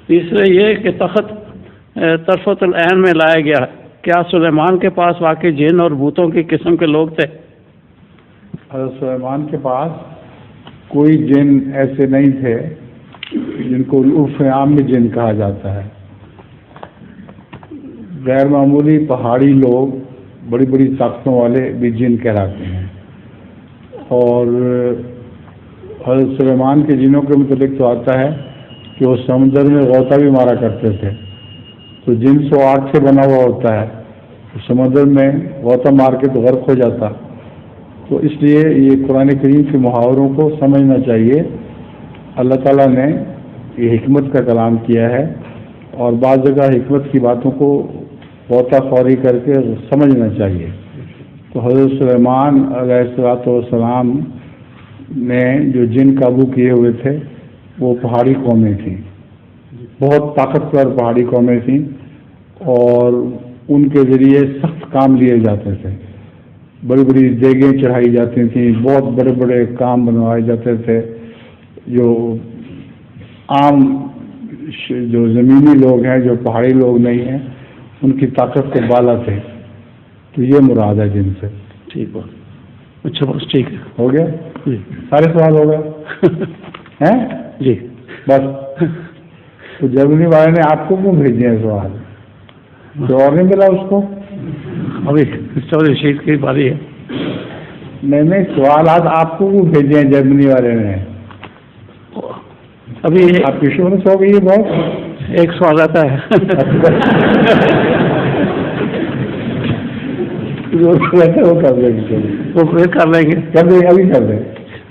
تیسرے یہ کہ تخت طرفت العین میں لایا گیا، کیا سلیمان کے پاس واقعی جن اور بھوتوں کی قسم کے لوگ تھے؟ حضرت سلیمان کے پاس کوئی جن ایسے نہیں تھے جن کو عرف عام میں جن کہا جاتا ہے. غیر معمولی پہاڑی لوگ بڑی بڑی طاقتوں والے بھی جن کہلاتے ہیں. اور حضرت سلیمان کے جنوں کے متعلق تو آتا ہے کہ وہ سمندر میں غوطہ بھی مارا کرتے تھے. تو جن 108 سے بنا ہوا ہوتا ہے، تو سمندر میں غوطہ مار کے تو غرق ہو جاتا. تو اس لیے یہ قرآن کریم کے محاوروں کو سمجھنا چاہیے. اللہ تعالیٰ نے یہ حکمت کا کلام کیا ہے، اور بعض جگہ حکمت کی باتوں کو غوطہ خوری کر کے سمجھنا چاہیے. تو حضرت سلیمان علیہ السلام نے جو جن قابو کیے ہوئے تھے وہ پہاڑی قومیں تھیں، بہت طاقتور پہاڑی قومیں تھیں، اور ان کے ذریعے سخت کام لیے جاتے تھے. بڑی بڑی دیگیں چڑھائی جاتی تھیں، بہت بڑے بڑے کام بنوائے جاتے تھے جو عام جو زمینی لوگ ہیں، جو پہاڑی لوگ نہیں ہیں، ان کی طاقت سے بالا تھے. تو یہ مراد ہے جن سے. ٹھیک ہو، اچھا بس ٹھیک ہے، ہو گیا. جی سارے سوال ہو گئے ہیں جی بس. تو جرمنی والے نے آپ کو کیوں بھیجے ہیں سوال؟ تو اور نہیں ملا اس کو؟ ابھی چودھری شہید کی باری ہے. نہیں سوالات آپ کو کیوں بھیجے ہیں جرمنی والے نے؟ ابھی آپ کی شہرت ہو گئی ہے بہت. ایک سوال آتا ہے. وہ کر لیں گے، وہ پھر کر لیں گے، ابھی کر دیں.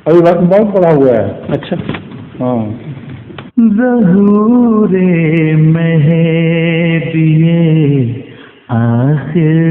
ابھی وقت بہت پڑا ہوا ہے. اچھا ہاں. ظہور مہدی آخر